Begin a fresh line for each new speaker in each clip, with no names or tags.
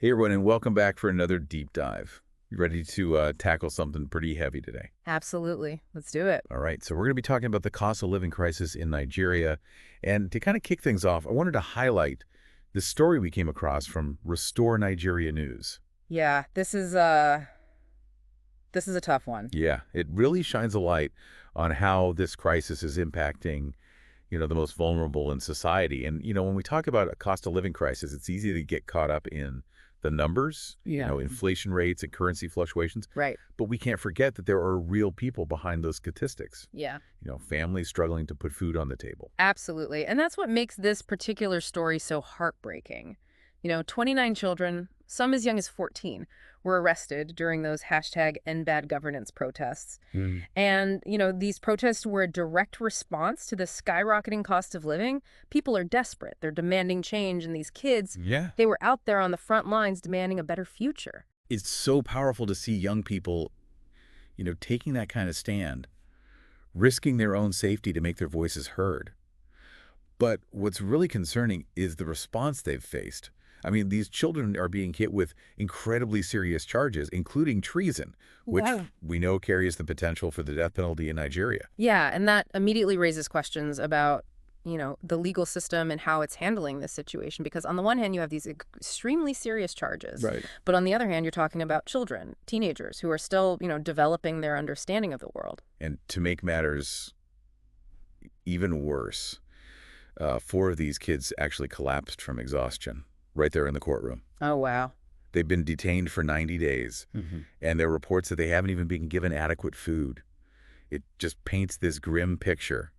Hey everyone, and welcome back for another deep dive. You ready to tackle something pretty heavy today?
Absolutely. Let's do it.
All right, so we're going to be talking about the cost of living crisis in Nigeria. And to kind of kick things off, I wanted to highlight the story we came across from Restore Nigeria News.
Yeah, this is a tough one.
Yeah, it really shines a light on how this crisis is impacting, the most vulnerable in society. And, when we talk about a cost of living crisis, it's easy to get caught up in the numbers,
Yeah.
inflation rates and currency fluctuations.
Right.
But we can't forget that there are real people behind those statistics.
Yeah.
Families struggling to put food on the table.
Absolutely. And that's what makes this particular story so heartbreaking. 29 children, some as young as 14, were arrested during those #EndBadGovernance protests. And, these protests were a direct response to the skyrocketing cost of living. People are desperate. They're demanding change. And these kids,
Yeah.
they were out there on the front lines demanding a better future.
It's so powerful to see young people, taking that kind of stand, risking their own safety to make their voices heard. But what's really concerning is the response they've faced. I mean, these children are being hit with incredibly serious charges, including treason, which
Wow.
we know carries the potential for the death penalty in Nigeria.
Yeah, and that immediately raises questions about, the legal system and how it's handling this situation. Because on the one hand, you have these extremely serious charges.
Right.
But on the other hand, you're talking about children, teenagers, who are still, developing their understanding of the world.
And to make matters even worse, 4 of these kids actually collapsed from exhaustion right there in the courtroom.
Oh, wow.
They've been detained for 90 days, and there are reports that they haven't even been given adequate food. It just paints this grim picture,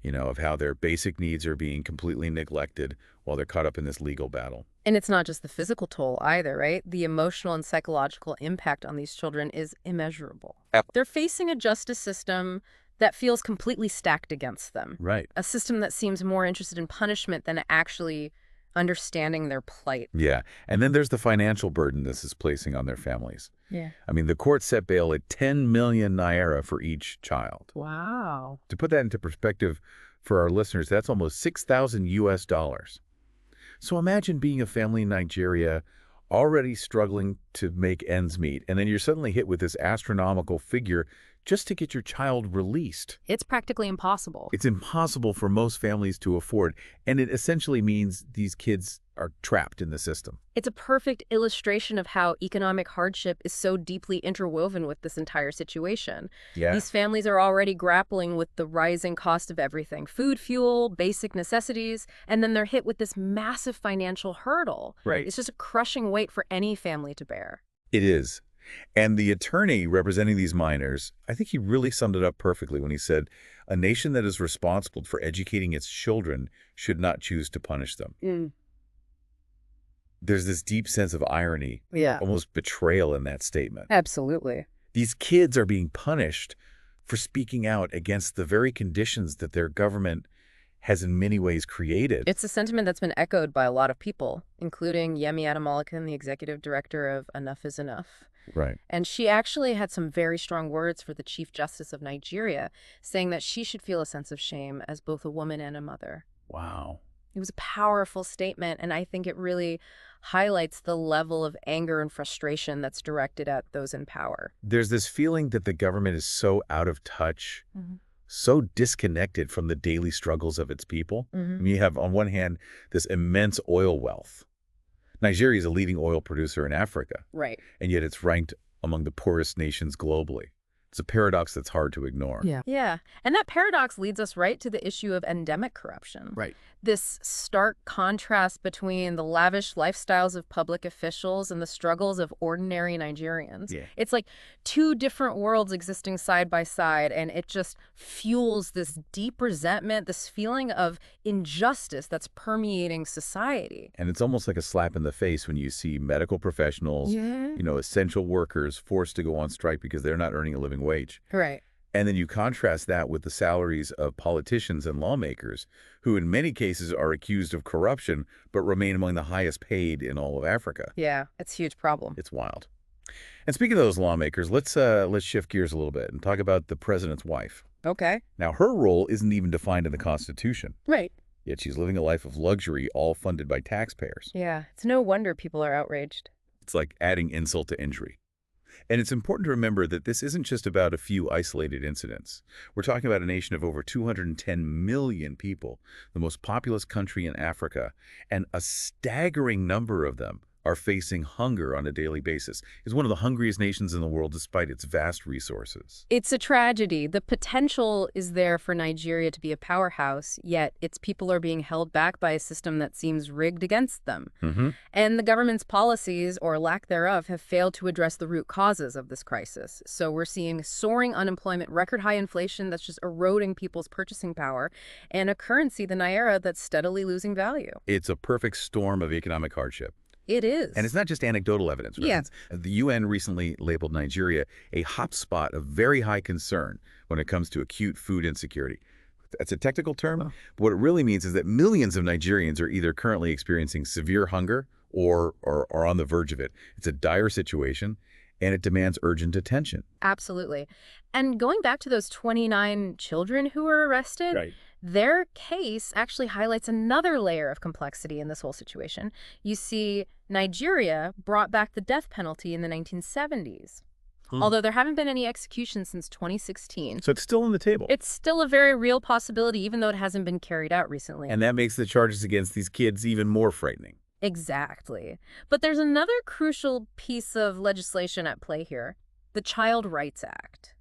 of how their basic needs are being completely neglected while they're caught up in this legal battle.
And it's not just the physical toll either, right? The emotional and psychological impact on these children is immeasurable. They're facing a justice system that feels completely stacked against them.
Right.
A system that seems more interested in punishment than actually understanding their plight.
Yeah. And then there's the financial burden this is placing on their families.
Yeah.
I mean, the court set bail at 10 million naira for each child.
Wow.
To put that into perspective for our listeners, that's almost 6,000 US dollars. So imagine being a family in Nigeria already struggling to make ends meet, and then you're suddenly hit with this astronomical figure just to get your child released.
It's practically impossible.
It's impossible for most families to afford, and it essentially means these kids are trapped in the system.
It's a perfect illustration of how economic hardship is so deeply interwoven with this entire situation.
Yeah.
These families are already grappling with the rising cost of everything: food, fuel, basic necessities, and then they're hit with this massive financial hurdle.
Right.
It's just a crushing weight for any family to bear.
It is. And the attorney representing these minors, I think he really summed it up perfectly when he said, a nation that is responsible for educating its children should not choose to punish them. There's this deep sense of irony,
Yeah.
almost betrayal in that statement.
Absolutely.
These kids are being punished for speaking out against the very conditions that their government has in many ways created.
It's a sentiment that's been echoed by a lot of people, including Yemi Adamalakan, the executive director of Enough is Enough.
Right.
And she actually had some very strong words for the Chief Justice of Nigeria, saying that she should feel a sense of shame as both a woman and a mother.
Wow.
It was a powerful statement, and I think it really highlights the level of anger and frustration that's directed at those in power.
There's this feeling that the government is so out of touch, so disconnected from the daily struggles of its people. I mean, you have, on one hand, this immense oil wealth. Nigeria is a leading oil producer in Africa,
Right.
and yet it's ranked among the poorest nations globally. It's a paradox that's hard to ignore.
Yeah. And that paradox leads us right to the issue of endemic corruption.
Right.
This stark contrast between the lavish lifestyles of public officials and the struggles of ordinary Nigerians.
Yeah.
It's like two different worlds existing side by side, and it just fuels this deep resentment, this feeling of injustice that's permeating society.
And it's almost like a slap in the face when you see medical professionals, essential workers forced to go on strike because they're not earning a living wage.
Right.
And then you contrast that with the salaries of politicians and lawmakers, who in many cases are accused of corruption, but remain among the highest paid in all of Africa.
Yeah, it's a huge problem.
It's wild. And speaking of those lawmakers, let's shift gears a little bit and talk about the president's wife.
Okay.
Now, her role isn't even defined in the Constitution.
Right.
Yet she's living a life of luxury, all funded by taxpayers.
Yeah, it's no wonder people are outraged.
It's like adding insult to injury. And it's important to remember that this isn't just about a few isolated incidents. We're talking about a nation of over 210 million people, the most populous country in Africa, and a staggering number of them are facing hunger on a daily basis. It's one of the hungriest nations in the world despite its vast resources.
It's a tragedy. The potential is there for Nigeria to be a powerhouse, yet its people are being held back by a system that seems rigged against them. And the government's policies, or lack thereof, have failed to address the root causes of this crisis. So we're seeing soaring unemployment, record high inflation that's just eroding people's purchasing power, and a currency, the Naira, that's steadily losing value.
It's a perfect storm of economic hardship.
It is.
And it's not just anecdotal evidence. Right?
Yeah.
The UN recently labeled Nigeria a hotspot of very high concern when it comes to acute food insecurity. That's a technical term.
Oh.
But what it really means is that millions of Nigerians are either currently experiencing severe hunger or are on the verge of it. It's a dire situation, and it demands urgent attention.
Absolutely. And going back to those 29 children who were arrested,
Right.
their case actually highlights another layer of complexity in this whole situation. You see, Nigeria brought back the death penalty in the 1970s. Although there haven't been any executions since 2016.
So it's still on the table.
It's still a very real possibility, even though it hasn't been carried out recently.
And that makes the charges against these kids even more frightening.
Exactly. But there's another crucial piece of legislation at play here, the Child Rights Act.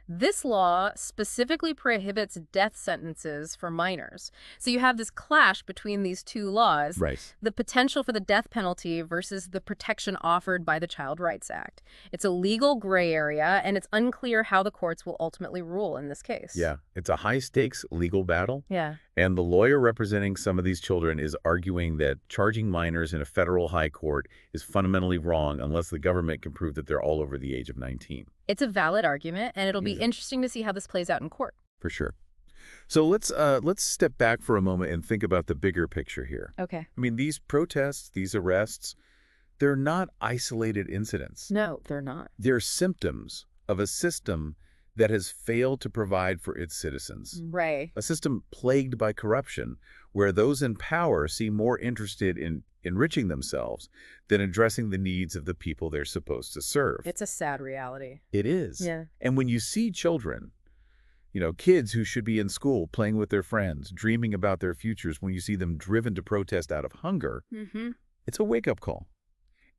This law specifically prohibits death sentences for minors. So you have this clash between these two laws,
Right.
the potential for the death penalty versus the protection offered by the Child Rights Act. It's a legal gray area, and it's unclear how the courts will ultimately rule in this case.
Yeah. It's a high-stakes legal battle.
Yeah.
And the lawyer representing some of these children is arguing that charging minors in a federal high court is fundamentally wrong unless the government can prove that they're all over the age of 19.
It's a valid argument, and it'll be interesting to see how this plays out in court.
For sure. So let's step back for a moment and think about the bigger picture here.
Okay.
I mean, these protests, these arrests, they're not isolated incidents.
No, they're not.
They're symptoms of a system that has failed to provide for its citizens.
Right.
A system plagued by corruption, where those in power seem more interested in enriching themselves than addressing the needs of the people they're supposed to serve.
It's a sad reality.
It is.
Yeah.
And when you see children, kids who should be in school playing with their friends, dreaming about their futures, when you see them driven to protest out of hunger, it's a wake-up call.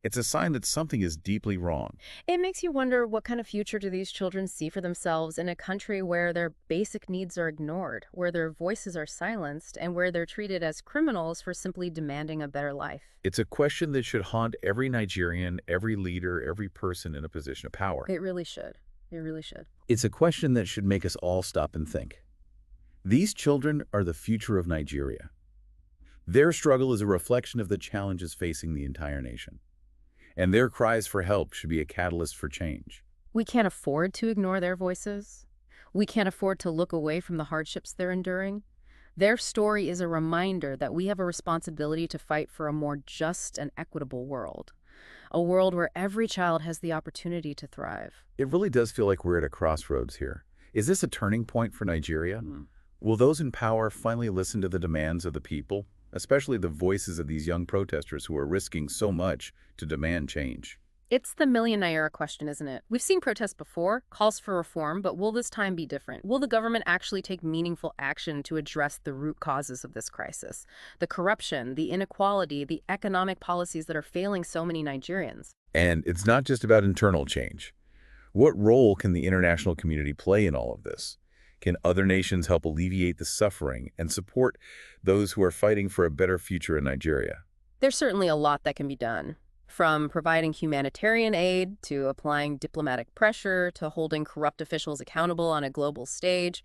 It's a sign that something is deeply wrong.
It makes you wonder, what kind of future do these children see for themselves in a country where their basic needs are ignored, where their voices are silenced, and where they're treated as criminals for simply demanding a better life?
It's a question that should haunt every Nigerian, every leader, every person in a position of power.
It really should. It really should.
It's a question that should make us all stop and think. These children are the future of Nigeria. Their struggle is a reflection of the challenges facing the entire nation. And their cries for help should be a catalyst for change.
We can't afford to ignore their voices. We can't afford to look away from the hardships they're enduring. Their story is a reminder that we have a responsibility to fight for a more just and equitable world. A world where every child has the opportunity to thrive.
It really does feel like we're at a crossroads here. Is this a turning point for Nigeria? Will those in power finally listen to the demands of the people, especially the voices of these young protesters who are risking so much to demand change?
It's the million naira question, isn't it? We've seen protests before, calls for reform, but will this time be different? Will the government actually take meaningful action to address the root causes of this crisis? The corruption, the inequality, the economic policies that are failing so many Nigerians.
And it's not just about internal change. What role can the international community play in all of this? Can other nations help alleviate the suffering and support those who are fighting for a better future in Nigeria?
There's certainly a lot that can be done. From providing humanitarian aid, to applying diplomatic pressure, to holding corrupt officials accountable on a global stage.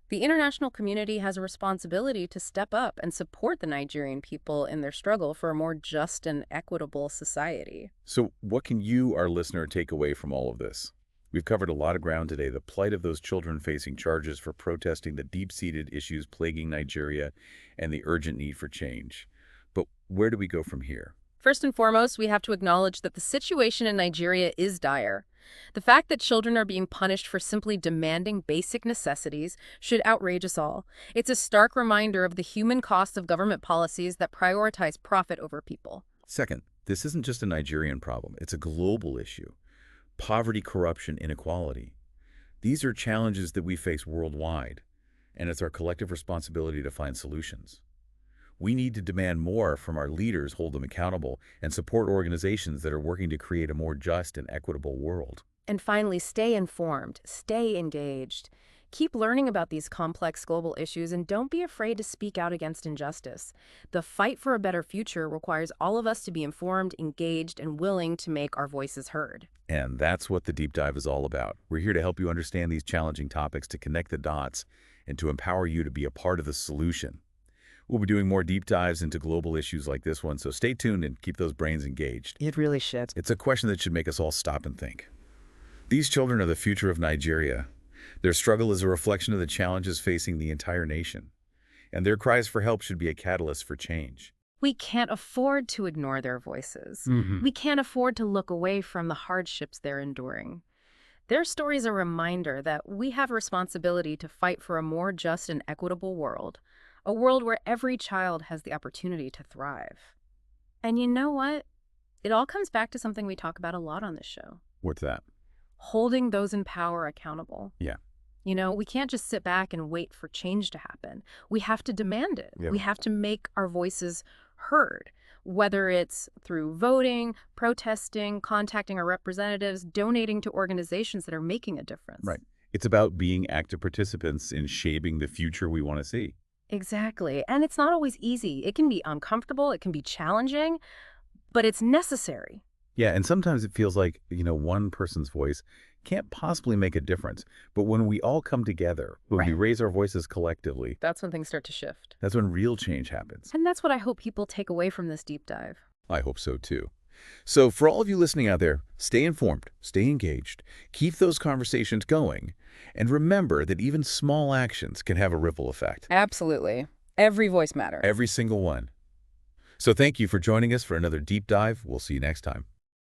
The international community has a responsibility to step up and support the Nigerian people in their struggle for a more just and equitable society.
So what can you, our listener, take away from all of this? We've covered a lot of ground today: the plight of those children facing charges for protesting the deep-seated issues plaguing Nigeria and the urgent need for change. But where do we go from here?
First and foremost, we have to acknowledge that the situation in Nigeria is dire. The fact that children are being punished for simply demanding basic necessities should outrage us all. It's a stark reminder of the human cost of government policies that prioritize profit over people.
Second, this isn't just a Nigerian problem. It's a global issue. Poverty, corruption, inequality. These are challenges that we face worldwide, and it's our collective responsibility to find solutions. We need to demand more from our leaders, hold them accountable, and support organizations that are working to create a more just and equitable world.
And finally, stay informed, stay engaged. Keep learning about these complex global issues and don't be afraid to speak out against injustice. The fight for a better future requires all of us to be informed, engaged, and willing to make our voices heard.
And that's what the Deep Dive is all about. We're here to help you understand these challenging topics, to connect the dots, and to empower you to be a part of the solution. We'll be doing more deep dives into global issues like this one, so stay tuned and keep those brains engaged.
It really should.
It's a question that should make us all stop and think. These children are the future of Nigeria. Their struggle is a reflection of the challenges facing the entire nation, and their cries for help should be a catalyst for change.
We can't afford to ignore their voices. We can't afford to look away from the hardships they're enduring. Their story is a reminder that we have a responsibility to fight for a more just and equitable world, a world where every child has the opportunity to thrive. And you know what? It all comes back to something we talk about a lot on this show.
What's that?
Holding those in power accountable.
Yeah.
You know, we can't just sit back and wait for change to happen. We have to demand it.
Yeah.
We have to make our voices heard, whether it's through voting, protesting, contacting our representatives, donating to organizations that are making a difference.
Right. It's about being active participants in shaping the future we want to see.
Exactly. And it's not always easy. It can be uncomfortable. It can be challenging, but it's necessary.
Yeah, and sometimes it feels like, one person's voice can't possibly make a difference. But when we all come together, when we raise our voices collectively,
That's when things start to shift.
that's when real change happens.
And that's what I hope people take away from this deep dive.
I hope so too. So for all of you listening out there, stay informed, stay engaged, keep those conversations going, and remember that even small actions can have a ripple effect.
Absolutely. Every voice matters.
Every single one. So thank you for joining us for another deep dive. We'll see you next time.